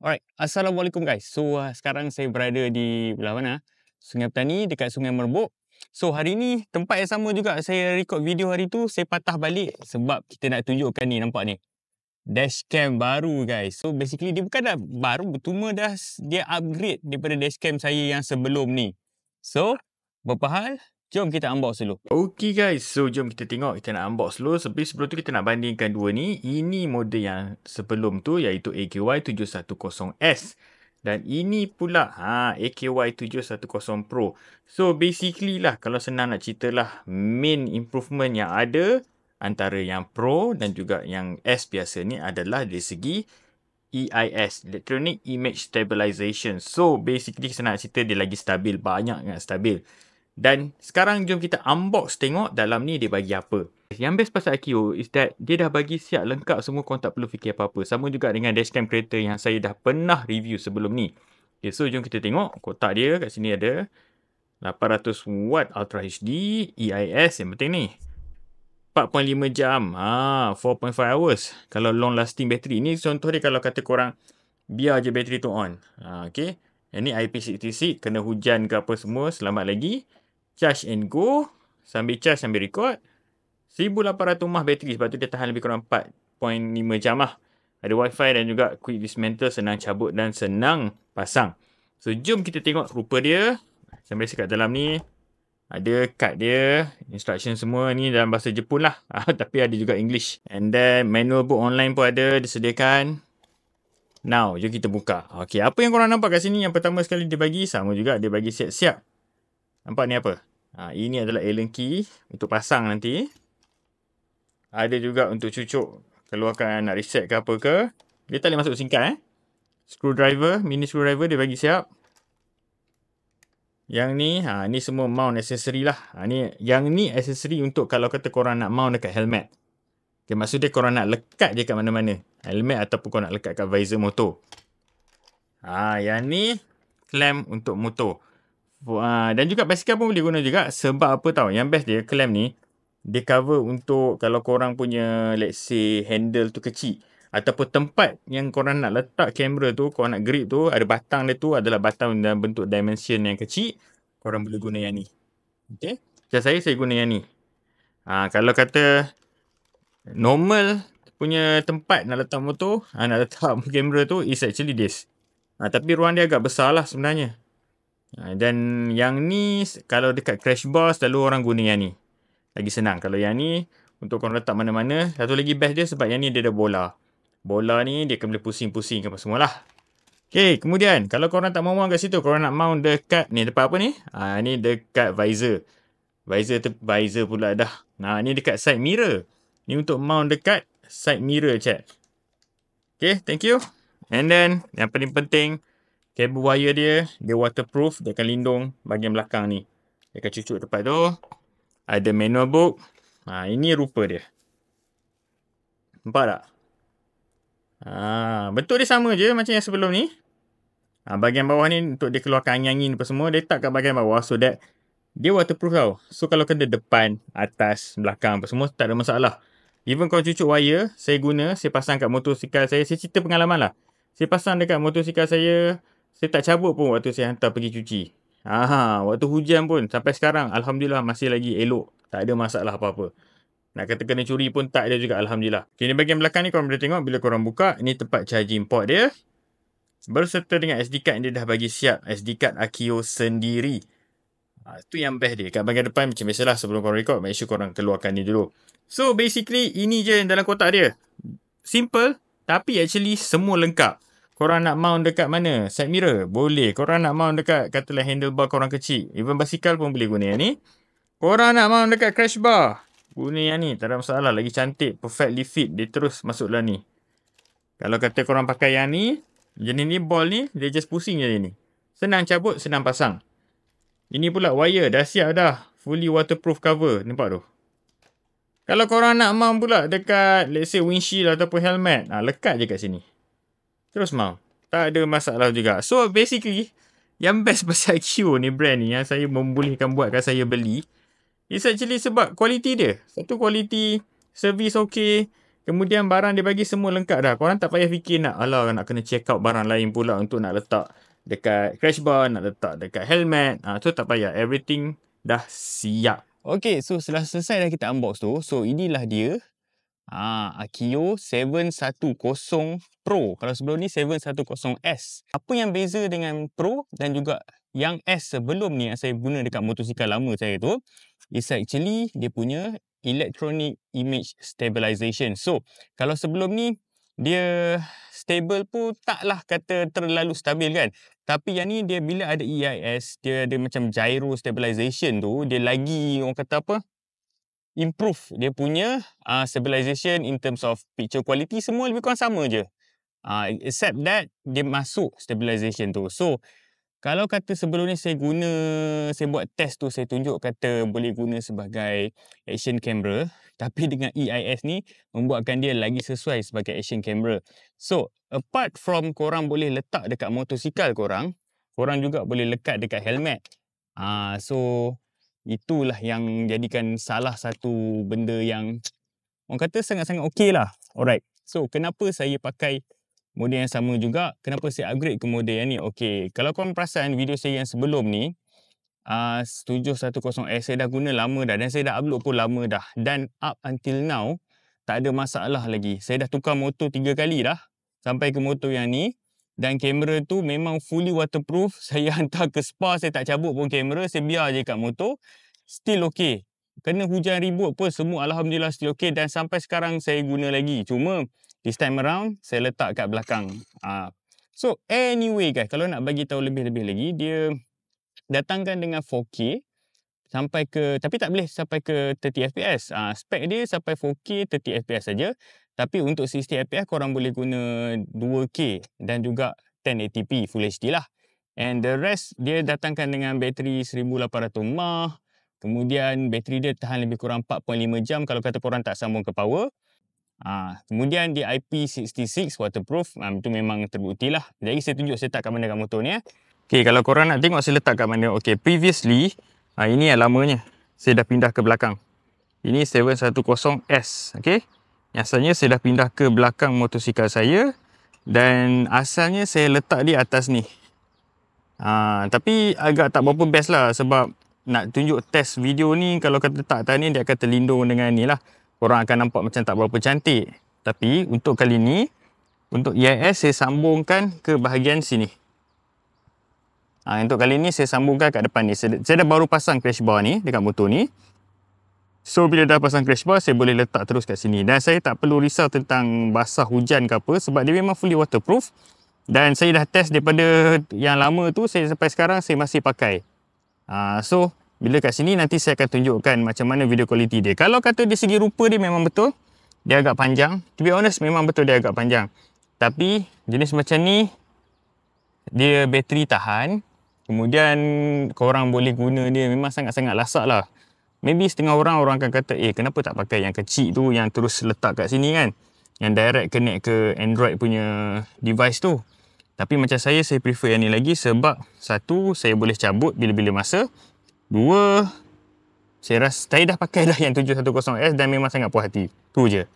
Alright, Assalamualaikum guys. So, sekarang saya berada di belah mana? Sungai Petani dekat Sungai Merbuk. So, hari ni tempat yang sama juga saya record video hari tu, saya patah balik sebab kita nak tunjukkan ni, nampak ni. Dashcam baru guys. So, basically dia bukan dah baru, cuma dia upgrade daripada dashcam saya yang sebelum ni. So, berapa hal? Jom kita unbox dulu. Okay guys, so jom kita tengok, kita nak unbox dulu. Sebelum tu kita nak bandingkan dua ni. Ini model yang sebelum tu iaitu AKY 710S. Dan ini pula AKY 710 Pro. So basically lah, kalau senang nak cerita lah, main improvement yang ada antara yang Pro dan juga yang S biasa ni adalah dari segi EIS, Electronic Image Stabilization. So basically senang nak cerita dia lagi stabil, banyak sangat stabil. Dan sekarang jom kita unbox tengok dalam ni dia bagi apa. Yang best pasal Akio is that dia dah bagi siap lengkap semua, korang tak perlu fikir apa-apa. Sama juga dengan dashcam kereta yang saya dah pernah review sebelum ni. Okay, so jom kita tengok kotak dia. Kat sini ada 800 watt Ultra HD, EIS yang penting ni. 4.5 jam, 4.5 hours. Kalau long lasting battery. Ni contoh dia kalau kata korang biar je bateri tu on. Okay. Yang ni IP66, kena hujan ke apa semua, selamat lagi. Charge and go. Sambil charge, sambil record. 1800 mAh bateri. Sebab tu dia tahan lebih kurang 4.5 jam lah. Ada wifi dan juga quick dismantle. Senang cabut dan senang pasang. So, jom kita tengok rupa dia. Saya biasa kat dalam ni. Ada kad dia. Instruction semua ni dalam bahasa Jepun lah. Tapi ada juga English. And then manual book online pun ada disediakan. Now, jom kita buka. Okay, apa yang korang nampak kat sini? Yang pertama sekali dia bagi. Sama juga dia bagi siap-siap. Nampak ni apa? Ini adalah Allen key untuk pasang nanti. Ada juga untuk cucuk. Keluarkan nak reset ke apa ke. Dia tak boleh masuk singkat Screwdriver, mini screwdriver dia bagi siap. Yang ni, ni semua mount accessory lah. Yang ni accessory untuk kalau kata korang nak mount dekat helmet. Okay, maksud dia korang nak lekat je kat mana-mana. Helmet ataupun korang nak lekat kat visor motor. Yang ni clamp untuk motor. Dan juga basikal pun boleh guna juga. Sebab apa tahu? Yang best dia, clamp ni, dia cover untuk kalau korang punya, let's say, handle tu kecil. Ataupun tempat yang korang nak letak kamera tu, korang nak grip tu, ada batang dia tu, adalah batang dalam bentuk dimension yang kecil. Korang boleh guna yang ni. Okay? Macam saya guna yang ni. Kalau kata normal punya tempat nak letak motor, nak letak kamera tu, is actually this. Tapi ruang dia agak besar lah sebenarnya. Dan yang ni, kalau dekat crash bar, selalu orang guna yang ni. Lagi senang. Kalau yang ni, untuk korang letak mana-mana. Satu lagi best dia sebab yang ni dia ada bola. Bola ni, dia akan boleh pusing-pusing ke apa semua lah. Okay, kemudian, kalau korang tak mahu mount kat situ, korang nak mount dekat, ni dekat apa ni? Ni dekat visor. Visor pula dah. Ni dekat side mirror. Ni untuk mount dekat side mirror, chat. Okay, thank you. And then, yang paling penting, kabel wire dia waterproof. Dia akan lindung bahagian belakang ni. Dia akan cucuk tempat tu. Ada manual book. Ini rupa dia. Nampak tak? Bentuk dia sama je macam yang sebelum ni. Bahagian bawah ni untuk dia keluarkan angin-angin apa semua. Dia letak kat bahagian bawah so that dia waterproof tau. So kalau kena depan, atas, belakang apa semua, tak ada masalah. Even kalau cucuk wire, saya pasang kat motosikal saya. Saya cerita pengalaman lah. Saya pasang dekat motosikal saya tak cabut pun waktu saya hantar pergi cuci. Waktu hujan pun sampai sekarang alhamdulillah masih lagi elok. Tak ada masalah apa-apa. Nak kata kena curi pun tak ada juga alhamdulillah. Okay, ni bahagian belakang ni korang boleh tengok bila korang buka. Ini tempat charging port dia. Berserta dengan SD card dia dah bagi siap. SD card Akio sendiri. Itu yang best dia. Kat bahagian depan macam biasalah sebelum korang record, make sure korang keluarkan ni dulu. So basically ini je yang dalam kotak dia. Simple tapi actually semua lengkap. Korang nak mount dekat mana? Side mirror? Boleh. Korang nak mount dekat katalah handlebar korang kecil. Even basikal pun boleh guna yang ni. Korang nak mount dekat crash bar? Guna yang ni. Tak ada masalah. Lagi cantik. Perfectly fit. Dia terus masuk dalam ni. Kalau kata korang pakai yang ni, jenis ni ball ni, dia just pusing je ni. Senang cabut, senang pasang. Ini pula wire. Dah siap dah. Fully waterproof cover. Nampak tu? Kalau korang nak mount pula dekat, let's say, windshield ataupun helmet, lekat je kat sini. Terus mount. Tak ada masalah juga. So, basically, yang best pasal Q ni, brand ni, yang saya membolehkan buatkan saya beli, is actually sebab kualiti dia. Satu kualiti, servis okey, Kemudian barang dia bagi semua lengkap dah. Korang tak payah fikir nak kena check out barang lain pula untuk nak letak dekat crash bar, nak letak dekat helmet. Tu tak payah. Everything dah siap. Okay, so setelah selesai dah kita unbox tu. So inilah dia. Akio 710 Pro. Kalau sebelum ni 710S. Apa yang beza dengan Pro dan juga yang S sebelum ni yang saya guna dekat motosikal lama saya tu, is actually dia punya electronic image stabilization. So, kalau sebelum ni dia stable pun taklah kata terlalu stabil kan. Tapi yang ni dia bila ada EIS, dia ada macam gyro stabilization tu, dia lagi orang kata apa? Improve dia punya stabilization in terms of picture quality, semua lebih kurang sama je. Except that dia masuk stabilization tu. So, kalau kata sebelum ni saya buat test tu, saya tunjuk kata boleh guna sebagai action camera. Tapi dengan EIS ni, membuatkan dia lagi sesuai sebagai action camera. So, apart from korang boleh letak dekat motosikal korang juga boleh lekat dekat helmet. So, itulah yang jadikan salah satu benda yang orang kata sangat-sangat okey lah. Alright. So, kenapa saya pakai model yang sama juga? Kenapa saya upgrade ke model yang ni? Okey, kalau korang perasan video saya yang sebelum ni, 710S saya dah guna lama dah dan saya dah upload pun lama dah. Dan up until now, tak ada masalah lagi. Saya dah tukar motor 3 kali dah sampai ke motor yang ni. Dan kamera tu memang fully waterproof. Saya hantar ke spa, saya tak cabut pun kamera. Saya biar je kat motor. Still okay. Kena hujan ribut pun semua alhamdulillah still okay. Dan sampai sekarang saya guna lagi. Cuma this time around saya letak kat belakang. So anyway guys, kalau nak bagi tahu lebih-lebih lagi, dia datangkan dengan 4K sampai ke, tapi tak boleh sampai ke 30 fps. Spek dia sampai 4K 30 fps saja. Tapi untuk 60 fps korang boleh guna 2K dan juga 1080p Full HD lah. And the rest dia datangkan dengan bateri 1800 mAh. Kemudian bateri dia tahan lebih kurang 4.5 jam kalau kata korang tak sambung ke power. Kemudian dia IP66 waterproof. Itu memang terbukti lah. Jadi saya tunjuk saya letak kat mana kat motor ni. Okay, kalau korang nak tengok saya letak kat mana. Okay, previously ini yang lamanya. Saya dah pindah ke belakang. Ini 710S. Okay. Asalnya saya dah pindah ke belakang motosikal saya. Dan asalnya saya letak di atas ni. Tapi agak tak berapa best lah. Sebab nak tunjuk test video ni, kalau kata letak atas ni, dia akan terlindung dengan ni lah. Korang akan nampak macam tak berapa cantik. Tapi untuk kali ni, untuk EIS saya sambungkan ke bahagian sini. Untuk kali ni saya sambungkan kat depan ni. Saya dah baru pasang crash bar ni dekat motor ni. So bila dah pasang crash bar, saya boleh letak terus kat sini. Dan saya tak perlu risau tentang basah hujan ke apa. Sebab dia memang fully waterproof. Dan saya dah test daripada yang lama tu, sampai sekarang saya masih pakai. So bila kat sini nanti saya akan tunjukkan macam mana video quality dia. Kalau kata dari segi rupa dia memang betul. Dia agak panjang. To be honest memang betul dia agak panjang. Tapi jenis macam ni, dia bateri tahan. Kemudian korang boleh guna dia memang sangat-sangat lasak lah. Maybe setengah orang akan kata, kenapa tak pakai yang kecil tu yang terus letak kat sini kan? Yang direct connect ke Android punya device tu. Tapi macam saya prefer yang ni lagi sebab satu, saya boleh cabut bila-bila masa. Dua, saya rasa saya dah pakai dah yang 710S dan memang sangat puas hati. Tu je.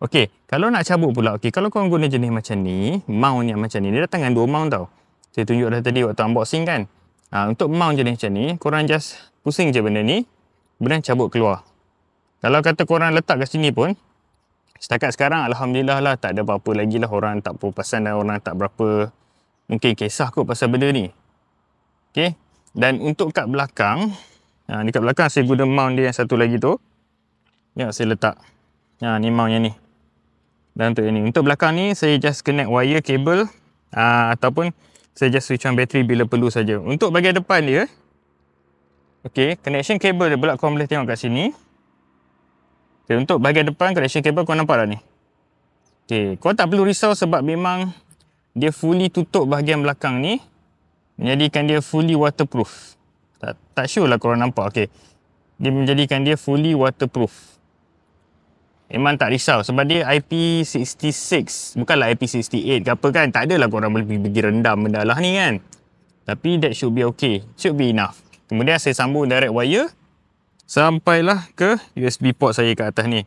Okey, kalau nak cabut pula, kalau korang guna jenis macam ni, mount yang macam ni, dia datang dengan 2 mount tau. Saya tunjuk dah tadi waktu unboxing kan. Untuk mount jenis macam ni, korang just pusing je benda ni. Kemudian cabut keluar. Kalau kata korang letak kat sini pun, setakat sekarang Alhamdulillah lah tak ada apa-apa lagi lah. Orang tak berpesan dan orang tak berapa mungkin kisah kot pasal benda ni. Okay. Dan untuk kat belakang, dekat belakang saya guna mount dia yang satu lagi tu. Ya, saya letak. Ni mount yang ni. Dan untuk yang ni. Untuk belakang ni, saya just connect wire, kabel. Ataupun saya just switch on bateri bila perlu saja. Untuk bahagian depan dia, okay, connection cable dia pula korang boleh tengok kat sini. Okay, untuk bahagian depan, connection cable korang nampak dah ni. Okay, korang tak perlu risau sebab memang dia fully tutup bahagian belakang ni. Menjadikan dia fully waterproof. Tak sure lah korang nampak. Okay. Dia menjadikan dia fully waterproof. Memang tak risau sebab dia IP66. Bukanlah IP68 ke apa kan. Tak adalah korang boleh pergi rendam benda lah ni kan. Tapi that should be okay. Should be enough. Kemudian saya sambung direct wire. Sampailah ke USB port saya kat atas ni.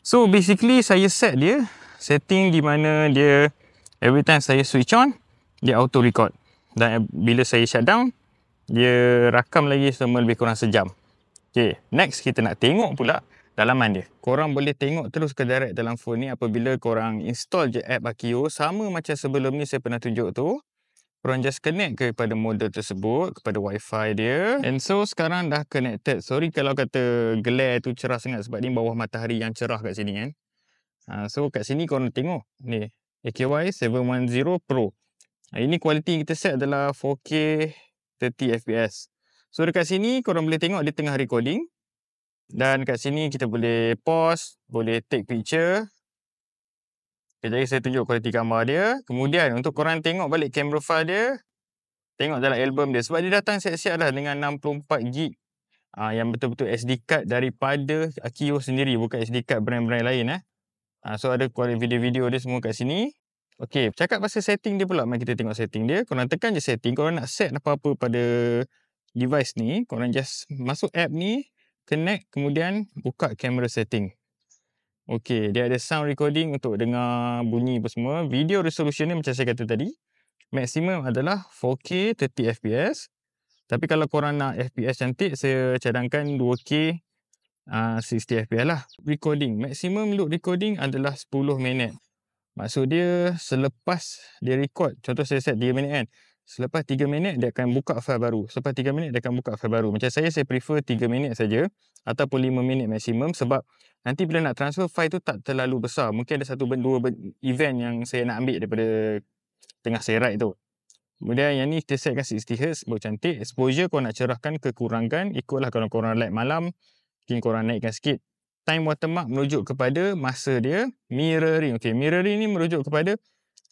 So basically saya set dia setting di mana dia every time saya switch on dia auto record, dan bila saya shut down dia rakam lagi selama lebih kurang sejam. Okay, next kita nak tengok pula dalaman dia. Korang boleh tengok terus ke direct dalam phone ni apabila korang install je app Akio, sama macam sebelum ni saya pernah tunjuk tu. Korang just connect kepada modem tersebut, kepada wifi dia. And so sekarang dah connected. Sorry kalau kata glare tu cerah sangat sebab ni bawah matahari yang cerah kat sini kan. So kat sini korang tengok ni AKY 710 Pro. Ini kualiti yang kita set adalah 4K 30 fps. So dekat sini korang boleh tengok dia tengah recording. Dan kat sini kita boleh pause, boleh take picture. Jadi saya tunjuk kualiti gambar dia. Kemudian untuk korang tengok balik camera file dia, tengok dalam album dia. Sebab dia datang siap-siap dah dengan 64GB. Yang betul-betul SD card daripada Akio sendiri, bukan SD card brand-brand lain. So ada kualiti video-video dia semua kat sini. Okey, cakap pasal setting dia pula. Mari kita tengok setting dia. Korang tekan je setting. Korang nak set apa-apa pada device ni, korang just masuk app ni, connect, kemudian buka camera setting. Okey, dia ada sound recording untuk dengar bunyi apa semua. Video resolution ni macam saya kata tadi, maksimum adalah 4K 30 fps. Tapi kalau korang nak FPS cantik, saya cadangkan 2K 60 fps lah. Recording, maksimum loop recording adalah 10 minit. Maksud dia selepas dia record, contoh saya set 3 minit kan. Selepas 3 minit dia akan buka file baru. Selepas 3 minit dia akan buka file baru. Macam saya prefer 3 minit saja ataupun 5 minit maksimum, sebab nanti bila nak transfer file tu tak terlalu besar. Mungkin ada satu dua event yang saya nak ambil daripada tengah saya write tu. Kemudian yang ni kita setkan 60Hz baru cantik. Exposure korang nak cerahkan ke kurangkan, ikutlah kalau korang like malam, mungkin korang naikkan sikit. Time watermark merujuk kepada masa dia. Mirroring, okey, mirroring ni merujuk kepada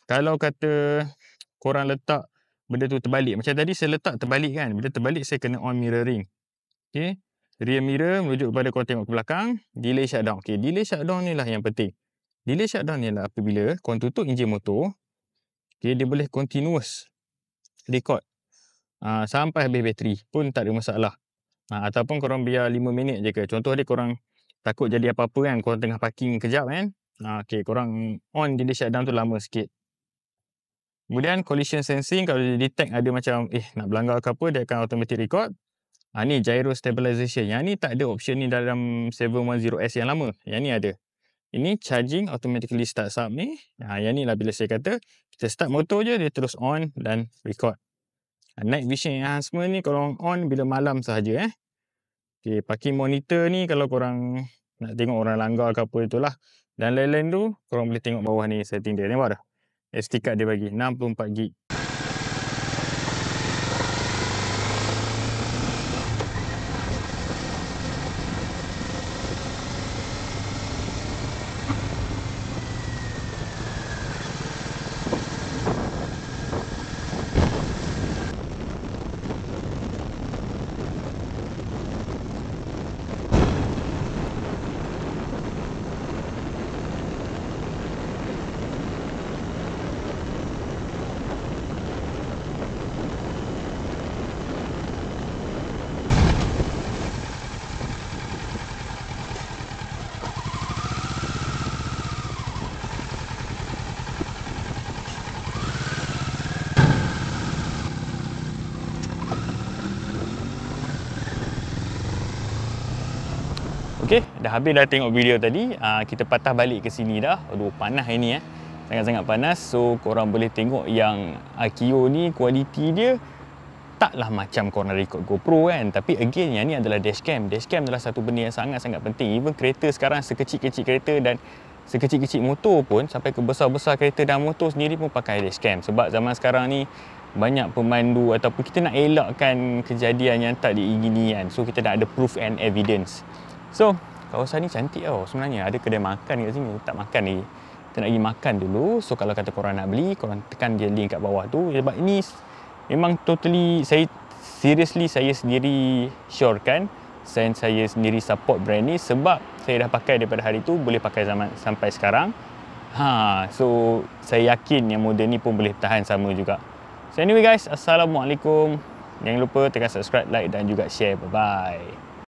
kalau kata korang letak benda tu terbalik. Macam tadi saya letak terbalik kan. Bila terbalik saya kena on mirroring. Okey. Rear mirror merujuk kepada korang tengok ke belakang. Delay shutdown. Okey, delay shutdown ni lah yang penting. Delay shutdown ni lah apabila korang tutup enjin motor, okey, dia boleh continuous record sampai habis bateri pun tak ada masalah. Ataupun korang biar 5 minit je ke. Contoh dia korang takut jadi apa-apa kan, korang tengah parking kejap kan. Okey, korang on delay shutdown tu lama sikit. Kemudian collision sensing, kalau dia detect ada macam nak berlanggar ke apa, dia akan automatic record. Ni gyro stabilization. Yang ni tak ada option ni dalam 710S yang lama. Yang ni ada. Ini charging automatically start up ni. Yang ni lah bila saya kata kita start motor je dia terus on dan record. Night vision enhancement ni korang on bila malam sahaja. Okay, parking monitor ni kalau korang nak tengok orang langgar ke apa itulah. Dan lain-lain tu korang boleh tengok bawah ni setting dia. Nampak dah? SD card dia bagi 64GB. Okey, dah habis dah tengok video tadi. Kita patah balik ke sini dah. Aduh, panas ini sangat-sangat panas. So korang boleh tengok yang Akio ni kualiti dia taklah macam korang record GoPro kan. Tapi again, yang ni adalah dashcam. Dashcam adalah satu benda yang sangat-sangat penting. Even kereta sekarang, sekecil-kecil kereta dan sekecil-kecil motor pun, sampai ke besar-besar kereta dan motor sendiri pun pakai dashcam. Sebab zaman sekarang ni banyak pemandu ataupun kita nak elakkan kejadian yang tak diingini kan. So kita dah ada proof and evidence. So kawasan ni cantik tau sebenarnya. Ada kedai makan kat sini. Tak makan lagi. Kita nak pergi makan dulu. So kalau kata korang nak beli, korang tekan je link kat bawah tu. Sebab ini memang totally, saya sendiri syorekan, saya sendiri support brand ni sebab saya dah pakai daripada hari tu, boleh pakai zaman sampai sekarang. So saya yakin yang model ni pun boleh tahan sama juga. So anyway guys, Assalamualaikum. Jangan lupa tekan subscribe, like dan juga share. Bye bye.